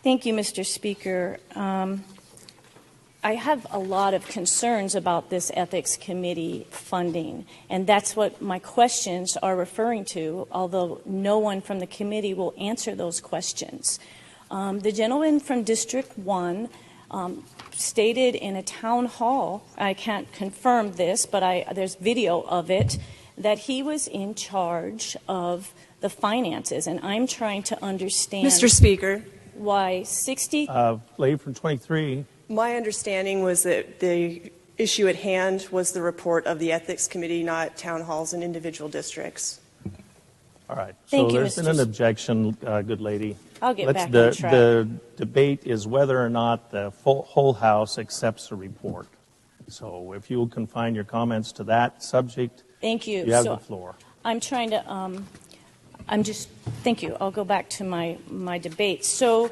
Thank you, Mr. Speaker. I have a lot of concerns about this Ethics Committee funding, and that's what my questions are referring to, although no one from the committee will answer those questions. The gentleman from District 1 stated in a town hall, I can't confirm this, but there's video of it, that he was in charge of the finances, and I'm trying to understand... Mr. Speaker. Why 60... Lady from 23. My understanding was that the issue at hand was the report of the Ethics Committee, not town halls and individual districts. All right. Thank you, there's been an objection, good lady. I'll get back on track. The debate is whether or not the whole House accepts the report. So if you will confine your comments to that subject, thank you. You have the floor. I'm trying to... thank you. I'll go back to my debate. So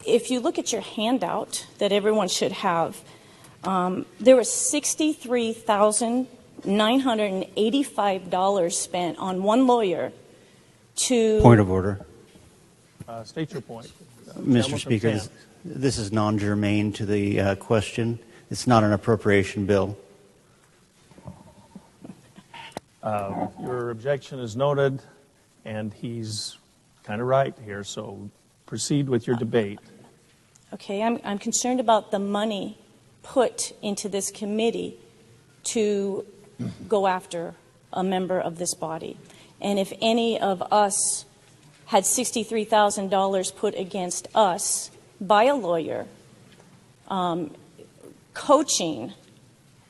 if you look at your handout that everyone should have, there was $63,985 spent on one lawyer to... Point of order. State your point. Mr. Speaker, this is non-germane to the question. It's not an appropriation bill. Your objection is noted, and he's kind of right here, so proceed with your debate. Okay, I'm concerned about the money put into this committee to go after a member of this body. And if any of us had $63,000 put against us by a lawyer coaching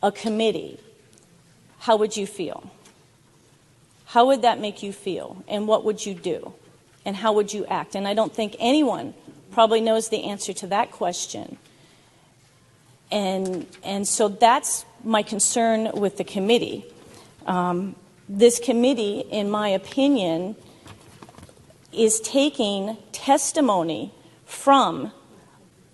a committee, how would you feel? How would that make you feel? And what would you do? And how would you act? And I don't think anyone probably knows the answer to that question. And so that's my concern with the committee. This committee, in my opinion, is taking testimony from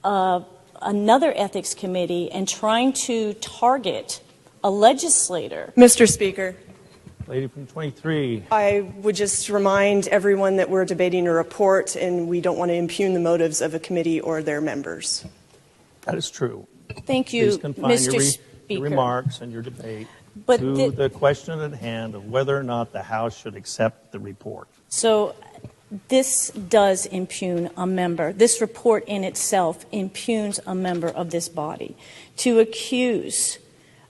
another ethics committee and trying to target a legislator. Mr. Speaker. Lady from 23. I would just remind everyone that we're debating a report and we don't want to impugn the motives of a committee or their members. That is true. Thank you, Please confine Mr. Speaker. your remarks and your debate but to the question at hand of whether or not the House should accept the report. So this does impugn a member. This report in itself impugns a member of this body. To accuse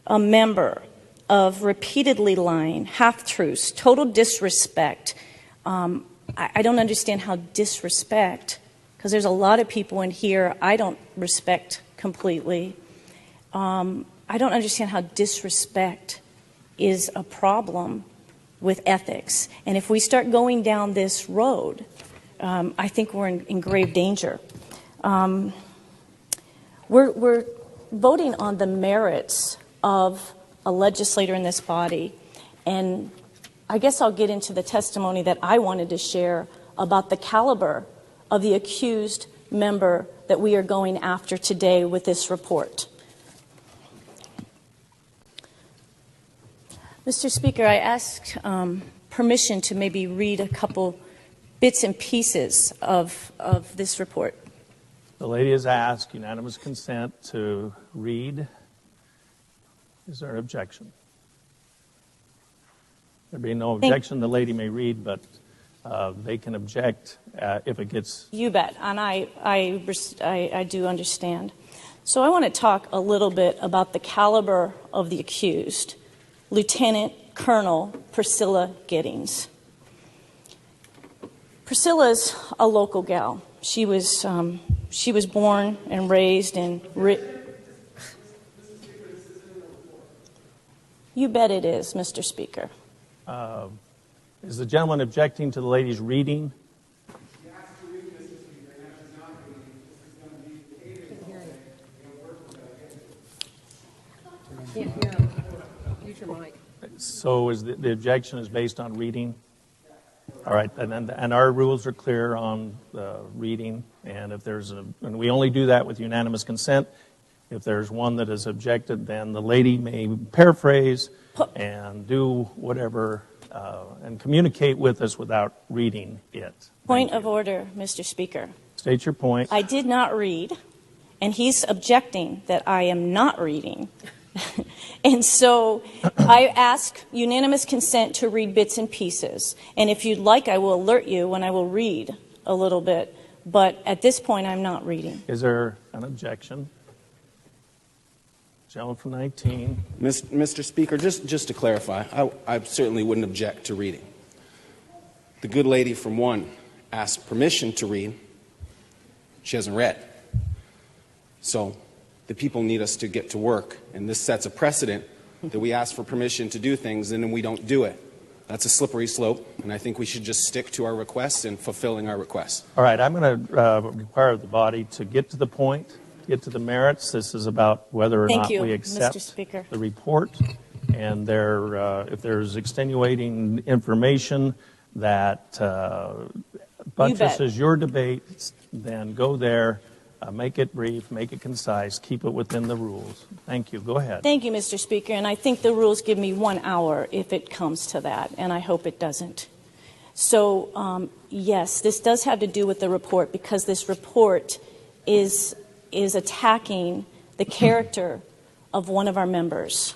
a member of repeatedly lying, half-truths, total disrespect. I don't understand how disrespect, because there's a lot of people in here I don't respect completely. I don't understand how disrespect is a problem with ethics. And if we start going down this road, I think we're in grave danger. We're voting on the merits of a legislator in this body, and I guess I'll get into the testimony that I wanted to share about the caliber of the accused member that we are going after today with this report. Mr. Speaker, I ask permission to maybe read a couple bits and pieces of this report. The lady has asked unanimous consent to read. Is there an objection? There being no objection, the lady may read, but they can object if it gets... You bet, and I do understand. So I want to talk a little bit about the caliber of the accused, Lieutenant Colonel Priscilla Giddings. Priscilla's a local gal. She was born and raised in... You bet it is, Mr. Speaker. Is the gentleman objecting to the lady's reading? So is the objection is based on reading? All right, and our rules are clear on reading, and if there's and we only do that with unanimous consent. If there's one that is objected, then the lady may paraphrase and do whatever and communicate with us without reading it. Point of order, Mr. Speaker. State your point. I did not read, and he's objecting that I am not reading. And so I ask unanimous consent to read bits and pieces. And if you'd like, I will alert you when I will read a little bit. But at this point, I'm not reading. Is there an objection? Gentleman from 19. Mr. Speaker, just to clarify, I certainly wouldn't object to reading. The good lady from 1 asked permission to read. She hasn't read. So the people need us to get to work, and this sets a precedent that we ask for permission to do things and then we don't do it. That's a slippery slope, and I think we should just stick to our requests and fulfilling our requests. All right, I'm going to require the body to get to the point, get to the merits. This is about whether or not we accept Mr. Speaker. the report, and if there's extenuating information that buttresses your debate, then go there. Make it brief, make it concise, keep it within the rules. Thank you. Go ahead. Thank you, Mr. Speaker. And I think the rules give me 1 hour if it comes to that, and I hope it doesn't. So, yes, this does have to do with the report because this report is attacking the character of one of our members.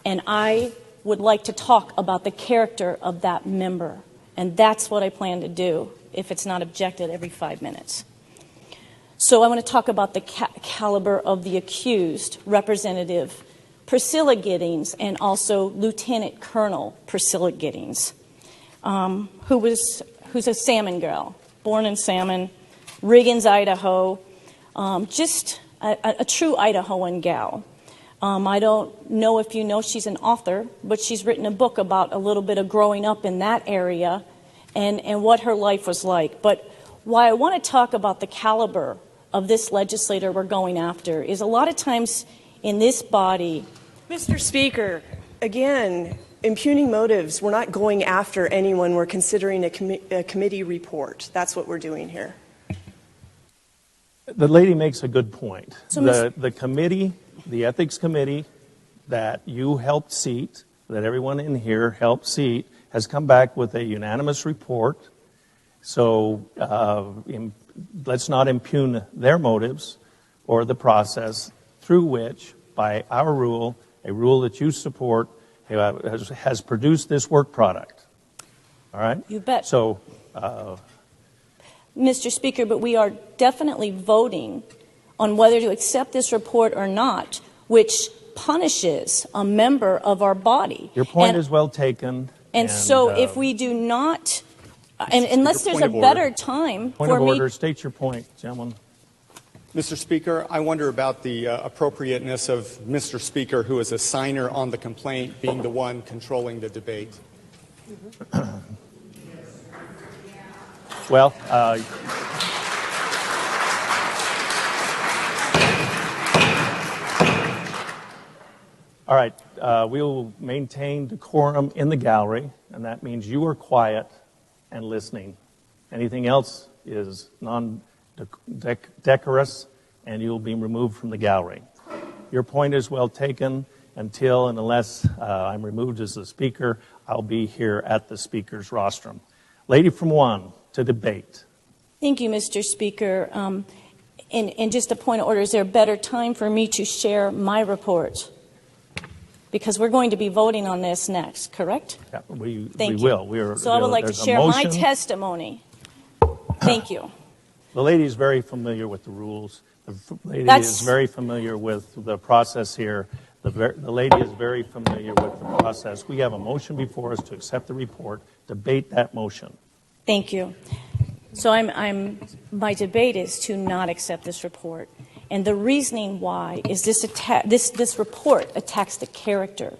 And I would like to talk about the character of that member. And that's what I plan to do if it's not objected every 5 minutes. So I want to talk about the caliber of the accused, Representative Priscilla Giddings, and also Lieutenant Colonel Priscilla Giddings, who's a Salmon girl, born in Salmon, Riggins, Idaho, just a true Idahoan gal. I don't know if you know she's an author, but she's written a book about a little bit of growing up in that area and what her life was like. But why I want to talk about the caliber of this legislator we're going after is a lot of times in this body. Mr. Speaker, again, impugning motives. We're not going after anyone. We're considering a committee report. That's what we're doing here. The lady makes a good point. So The committee, the ethics committee that you helped seat, that everyone in here helped seat, has come back with a unanimous report. So let's not impugn their motives or the process through which, by our rule, a rule that you support, has produced this work product. All right? You bet. So, Mr. Speaker, but we are definitely voting on whether to accept this report or not, which punishes a member of our body. Your point is well taken. And so if we do not, and unless there's a better time for me... Point of order. State your point, gentlemen. Mr. Speaker, I wonder about the appropriateness of Mr. Speaker, who is a signer on the complaint, being the one controlling the debate. Well, all right, we will maintain decorum in the gallery, and that means you are quiet and listening. Anything else is non-decorous, and you'll be removed from the gallery. Your point is well taken. Until and unless I'm removed as the speaker, I'll be here at the speaker's rostrum. Lady from 1 to debate. Thank you, Mr. Speaker. And just a point of order, is there a better time for me to share my report? Because we're going to be voting on this next, correct? Yeah, we will. So I would like to share my testimony. Thank you. The lady is very familiar with the rules. The lady is very familiar with the process here. The lady is very familiar with the process. We have a motion before us to accept the report. Debate that motion. Thank you. So my debate is to not accept this report. And the reasoning why is this report attacks the character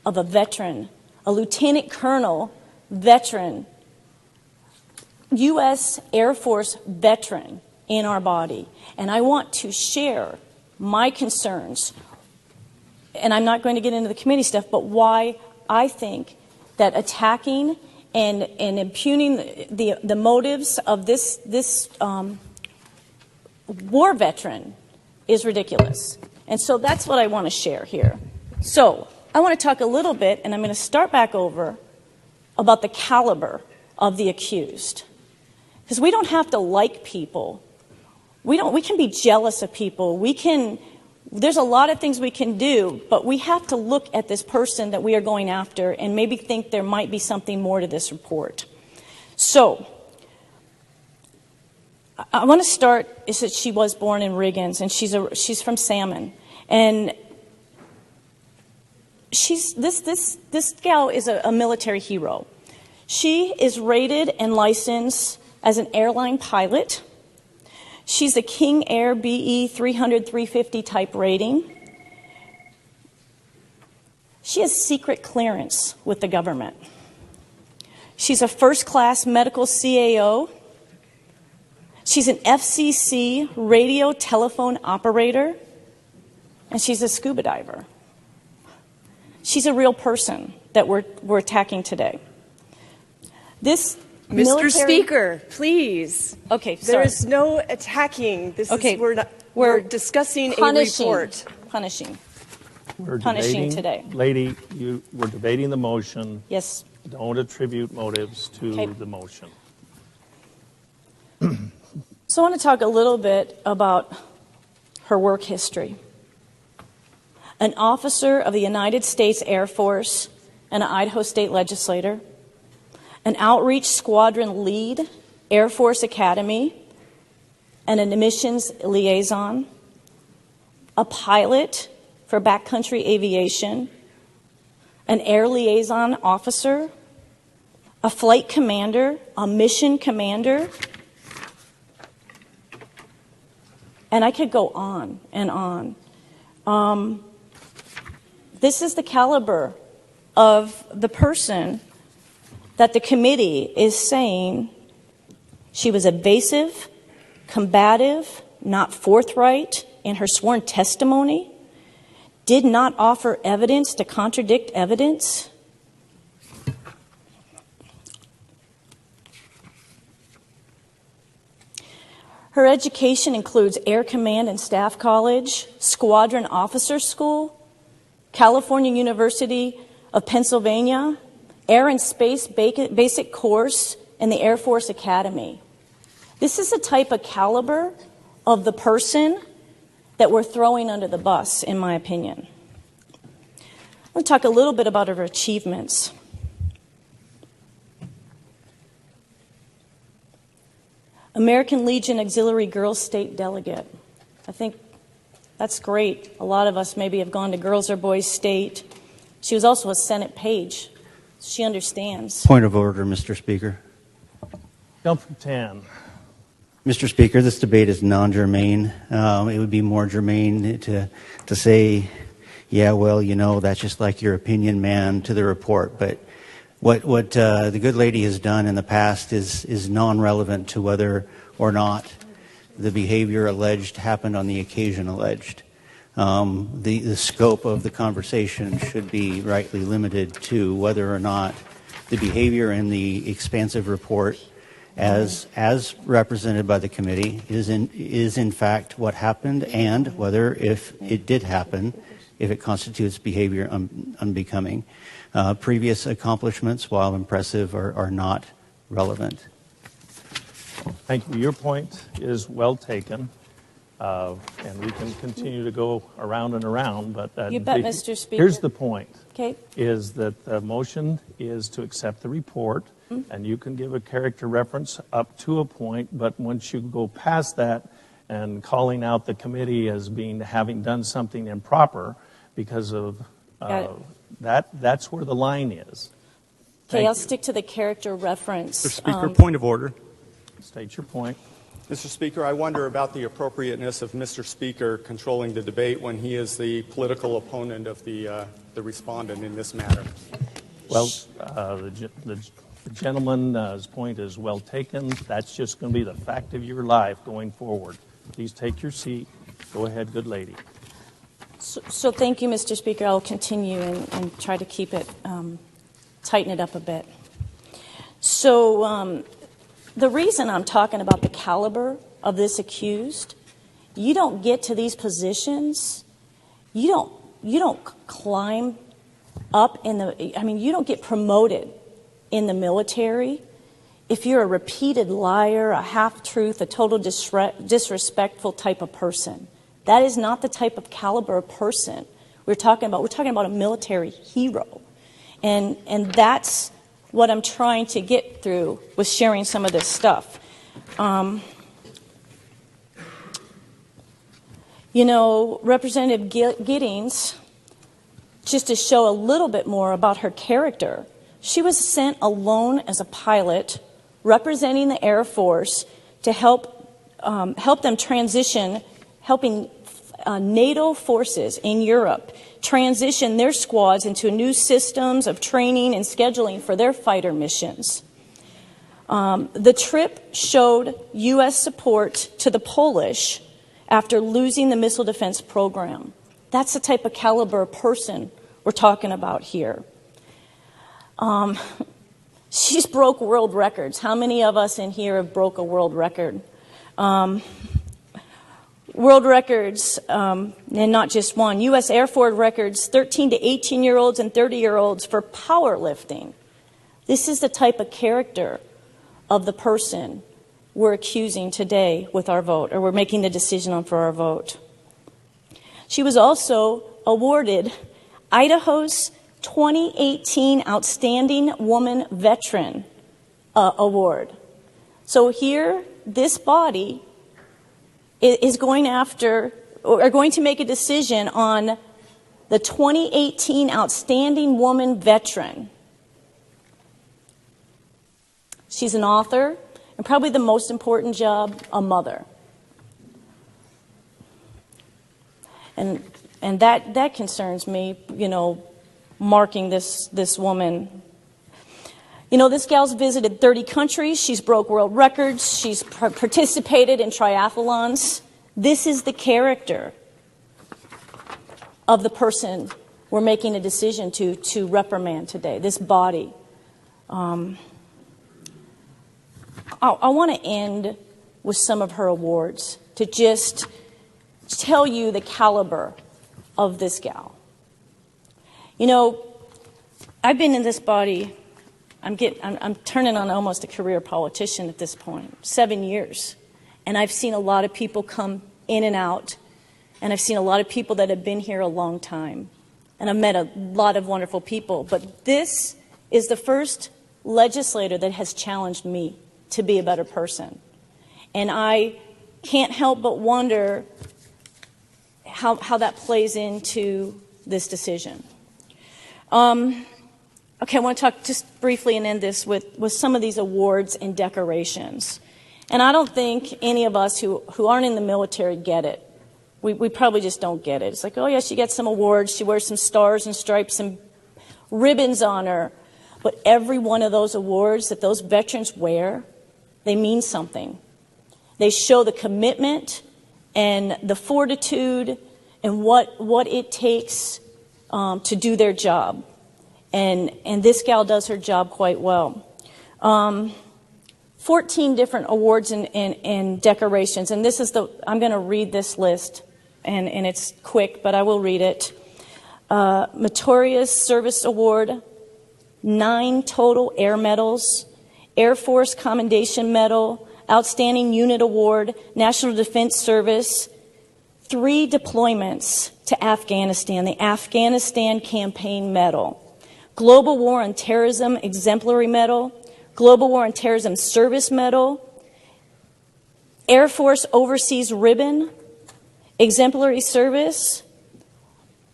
of a veteran, a lieutenant colonel veteran, U.S. Air Force veteran in our body. And I want to share my concerns, and I'm not going to get into the committee stuff, but why I think that attacking and impugning the motives of this war veteran is ridiculous. And so that's what I want to share here. So I want to talk a little bit, and I'm going to start back over, about the caliber of the accused. Because we don't have to like people We can be jealous of people. There's a lot of things we can do, but we have to look at this person that we are going after and maybe think there might be something more to this report. So, I want to start is that she was born in Riggins, and she's from Salmon, and this gal is a military hero. She is rated and licensed as an airline pilot. She's a King Air BE 300-350 type rating. She has secret clearance with the government. She's a first-class medical CAO. She's an FCC radio telephone operator. And she's a scuba diver. She's a real person that we're attacking today. This Mr. Speaker, please. Okay, sorry. There is no attacking. We're discussing a report. Punishing We're today. Lady, we're debating the motion. Yes. Don't attribute motives to the motion. So I want to talk a little bit about her work history. An officer of the United States Air Force and an Idaho State legislator, an outreach squadron lead, Air Force Academy, and an admissions liaison, a pilot for backcountry aviation, an air liaison officer, a flight commander, a mission commander, and I could go on and on. This is the caliber of the person that the committee is saying she was evasive, combative, not forthright in her sworn testimony, did not offer evidence to contradict evidence. Her education includes Air Command and Staff College, Squadron Officer School, California University of Pennsylvania, Air and Space Basic Course, and the Air Force Academy. This is the type of caliber of the person that we're throwing under the bus, in my opinion. I'm going to talk a little bit about her achievements. American Legion Auxiliary Girls State Delegate. I think that's great. A lot of us maybe have gone to Girls or Boys State. She was also a Senate page. She understands. Point of order, Mr. Speaker. Jump from 10. Mr. Speaker, this debate is non-germane. It would be more germane to say, yeah, well, you know, that's just like your opinion, man, to the report. But what the good lady has done in the past is non-relevant to whether or not the behavior alleged happened on the occasion alleged. The scope of the conversation should be rightly limited to whether or not the behavior in the expansive report as represented by the committee is in fact what happened, and whether, if it did happen, if it constitutes behavior unbecoming. Previous accomplishments, while impressive, are not relevant. Thank you. Your point is well taken, and we can continue to go around and around. But you bet, Mr. Speaker. Here's the point: is that the motion is to accept the report, and you can give a character reference up to a point. But once you go past that and calling out the committee as having done something improper because of that's where the line is. Okay, I'll stick to the character reference. Mr. Speaker, point of order. State your point. Mr. Speaker, I wonder about the appropriateness of Mr. Speaker controlling the debate when he is the political opponent of the respondent in this matter. Well, the gentleman's point is well taken. That's just going to be the fact of your life going forward. Please take your seat. Go ahead, good lady. So thank you, Mr. Speaker. I'll continue and try to keep it, tighten it up a bit. So the reason I'm talking about the caliber of this accused, you don't get to these positions, you don't climb up you don't get promoted in the military. if you're a repeated liar, a half-truth, a total disrespectful type of person. That is not the type of caliber of person we're talking about. We're talking about a military hero. And that's what I'm trying to get through with sharing some of this stuff. Representative Giddings, just to show a little bit more about her character, she was sent alone as a pilot representing the Air Force to help them transition, helping NATO forces in Europe transition their squads into new systems of training and scheduling for their fighter missions. The trip showed U.S. support to the Polish after losing the missile defense program. That's the type of caliber of person we're talking about here. She's broke world records. How many of us in here have broke a world record? World records, and not just one. U.S. Air Force records, 13 to 18-year-olds and 30-year-olds for powerlifting. This is the type of character of the person we're accusing today with our vote, or we're making the decision on for our vote. She was also awarded Idaho's 2018 Outstanding Woman Veteran Award. So here, this body is going to make a decision on the 2018 Outstanding Woman Veteran. She's an author, and probably the most important job, a mother. And that concerns me, marking this woman. This gal's visited 30 countries. She's broke world records. She's participated in triathlons. This is the character of the person we're making a decision to reprimand today, this body. I want to end with some of her awards to just tell you the caliber of this gal. I've been in this body. I'm turning on almost a career politician at this point, 7 years. And I've seen a lot of people come in and out. And I've seen a lot of people that have been here a long time. And I've met a lot of wonderful people. But this is the first legislator that has challenged me to be a better person. And I can't help but wonder how that plays into this decision. Okay, I want to talk just briefly and end this with some of these awards and decorations. And I don't think any of us who aren't in the military get it. We probably just don't get it. It's like, oh yeah, she gets some awards, she wears some stars and stripes and ribbons on her. But every one of those awards that those veterans wear, they mean something. They show the commitment and the fortitude and what it takes to do their job. And this gal does her job quite well. 14 different awards and decorations. And this is I'm going to read this list. And it's quick, but I will read it. Meritorious Service Award, 9 total Air Medals, Air Force Commendation Medal, Outstanding Unit Award, National Defense Service, 3 deployments to Afghanistan, the Afghanistan Campaign Medal, Global War on Terrorism Exemplary Medal, Global War on Terrorism Service Medal, Air Force Overseas Ribbon, Exemplary Service,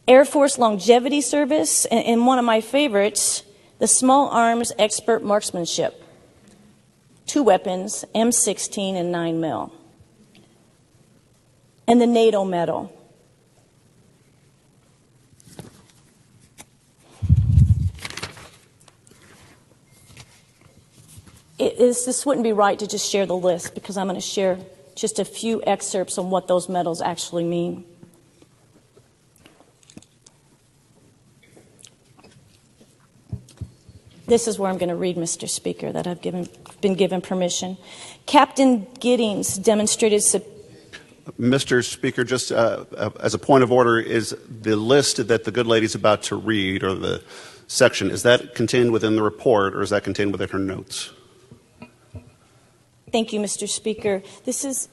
Air Force Longevity Service, and one of my favorites, the Small Arms Expert Marksmanship. 2 weapons, M16 and 9mm. And the NATO Medal. This wouldn't be right to just share the list, because I'm going to share just a few excerpts on what those medals actually mean. This is where I'm going to read, Mr. Speaker, that I've been given permission. Captain Giddings demonstrated... Mr. Speaker, just as a point of order, is the list that the good lady's about to read, or the section, is that contained within the report, or is that contained within her notes? Thank you, Mr. Speaker. This.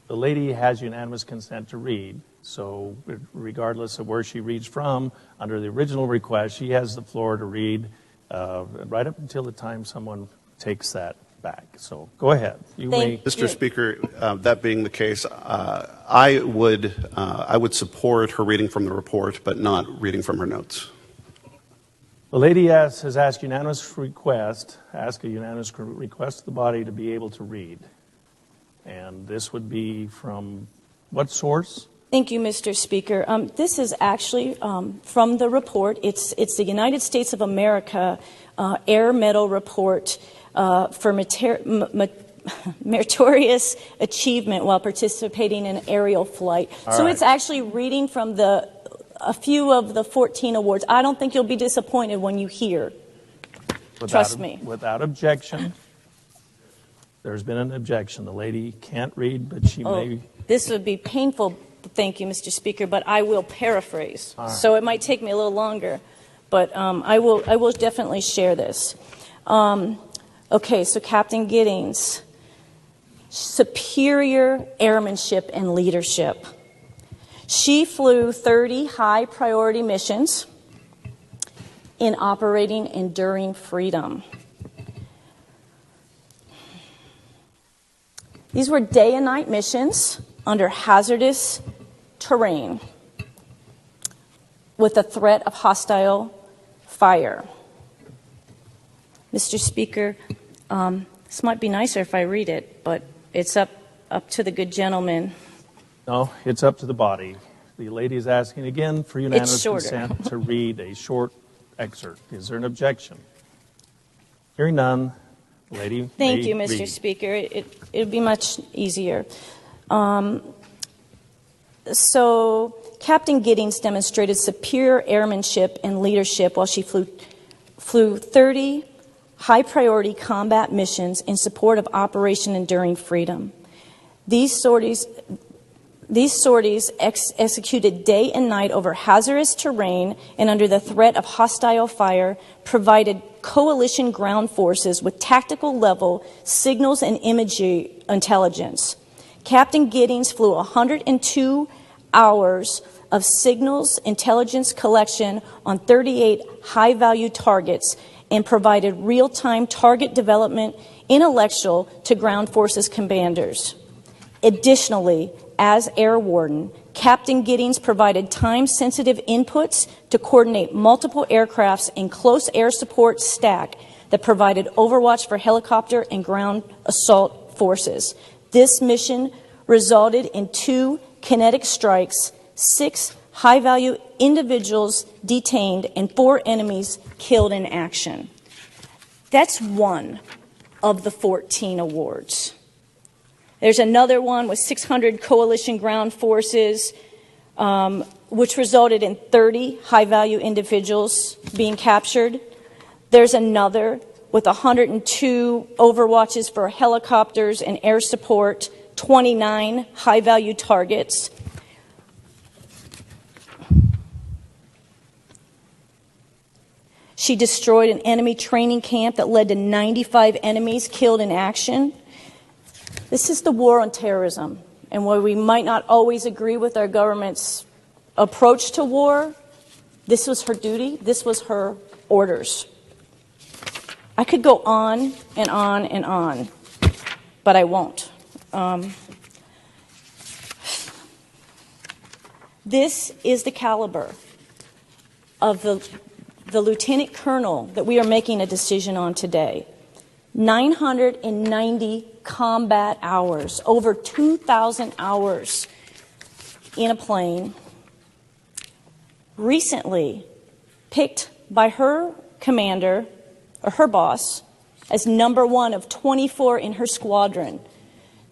The lady has unanimous consent to read, so regardless of where she reads from, under the original request, she has the floor to read right up until the time someone takes that back. So go ahead. You may. Mr. Speaker, that being the case, I would support her reading from the report, but not reading from her notes. The lady has asked a unanimous request of the body to be able to read. And this would be from what source? Thank you, Mr. Speaker. This is actually from the report. It's the United States of America Air Medal Report for meritorious achievement while participating in aerial flight. So it's actually reading from a few of the 14 awards. I don't think you'll be disappointed when you hear. Trust me. Without objection. There's been an objection. The lady can't read, but she may. This would be painful, thank you, Mr. Speaker, but I will paraphrase. Right. So it might take me a little longer, but I will definitely share this. Okay, so Captain Giddings, superior airmanship and leadership. She flew 30 high-priority missions in operating Enduring Freedom. These were day and night missions under hazardous terrain with the threat of hostile fire. Mr. Speaker, this might be nicer if I read it, but it's up to the good gentleman. No, it's up to the body. The lady is asking again for unanimous consent to read a short excerpt. Is there an objection? Hearing none. Lady, thank you, Mr. Read. Speaker. It would be much easier. So, Captain Giddings demonstrated superior airmanship and leadership while she flew 30 high-priority combat missions in support of Operation Enduring Freedom. These sorties executed day and night over hazardous terrain and under the threat of hostile fire, provided coalition ground forces with tactical level signals and imagery intelligence. Captain Giddings flew 102 hours of signals intelligence collection on 38 high-value targets and provided real-time target development intellectual to ground forces commanders. Additionally, as Air Warden, Captain Giddings provided time-sensitive inputs to coordinate multiple aircrafts in close air support stack that provided overwatch for helicopter and ground assault forces. This mission resulted in 2 kinetic strikes, 6 high-value individuals detained, and 4 enemies killed in action. That's one of the 14 awards. There's another one with 600 coalition ground forces, which resulted in 30 high-value individuals being captured. There's another with 102 overwatches for helicopters and air support, 29 high-value targets. She destroyed an enemy training camp that led to 95 enemies killed in action. This is the war on terrorism, and while we might not always agree with our government's approach to war, this was her duty, this was her orders. I could go on and on and on, but I won't. This is the caliber of the lieutenant colonel that we are making a decision on today. 990 combat hours, over 2,000 hours in a plane. Recently picked by her commander, or her boss, as number 1 of 24 in her squadron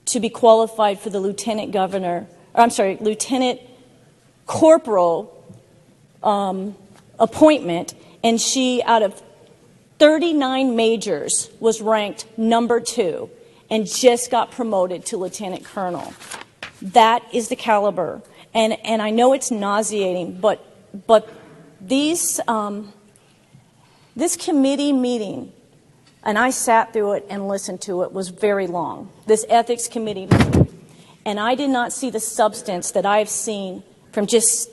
to be qualified for the lieutenant corporal appointment, and she, out of 39 majors, was ranked number 2 and just got promoted to lieutenant colonel. That is the caliber. And I know it's nauseating, but these, this committee meeting, and I sat through it and listened to it, was very long. This ethics committee meeting. And I did not see the substance that I've seen from just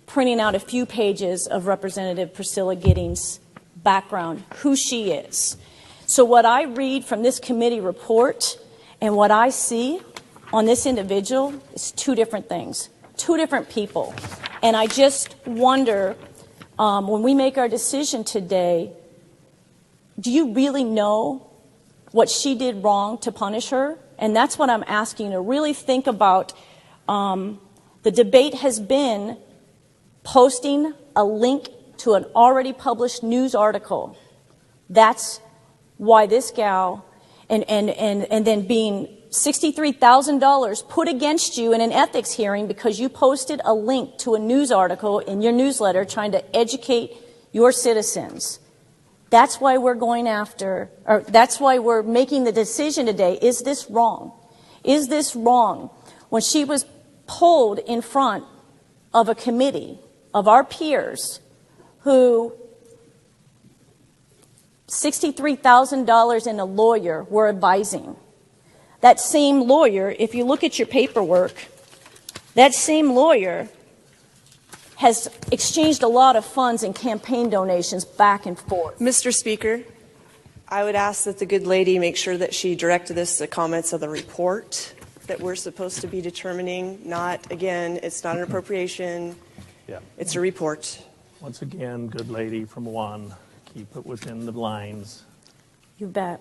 printing out a few pages of Representative Priscilla Giddings' background, who she is. So what I read from this committee report and what I see on this individual is two different things, two different people. And I just wonder, when we make our decision today, do you really know what she did wrong to punish her? And that's what I'm asking you to really think about. The debate has been posting a link to an already published news article. That's why this gal, and then being $63,000 put against you in an ethics hearing because you posted a link to a news article in your newsletter trying to educate your citizens. That's why we're going after, or that's why we're making the decision today. Is this wrong? Is this wrong? When she was pulled in front of a committee of our peers who $63,000 and a lawyer were advising. That same lawyer, if you look at your paperwork, that same lawyer has exchanged a lot of funds and campaign donations back and forth. Mr. Speaker, I would ask that the good lady make sure that she directed this to comments of the report that we're supposed to be determining. Not, again, it's not an appropriation. Yeah. It's a report. Once again, good lady from one, keep it within the lines. You bet.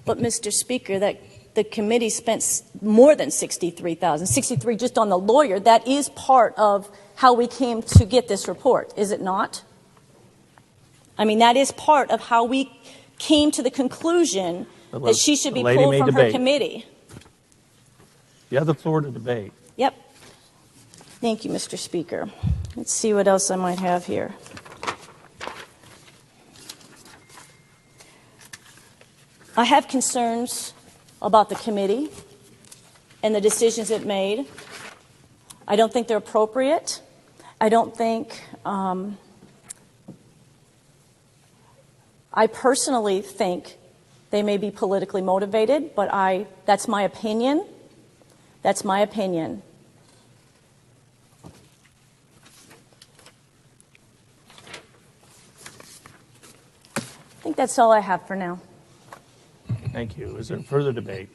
But, Mr. Speaker, that the committee spent more than $63,000, 63 just on the lawyer. That is part of how we came to get this report, is it not? I mean, that is part of how we came to the conclusion that she should be pulled from her committee. You have the floor to debate. Yep. Thank you, Mr. Speaker. Let's see what else I might have here. I have concerns about the committee and the decisions it made. I don't think they're appropriate. I don't think, I personally think they may be politically motivated, but that's my opinion. That's my opinion. I think that's all I have for now. Thank you. Is there further debate?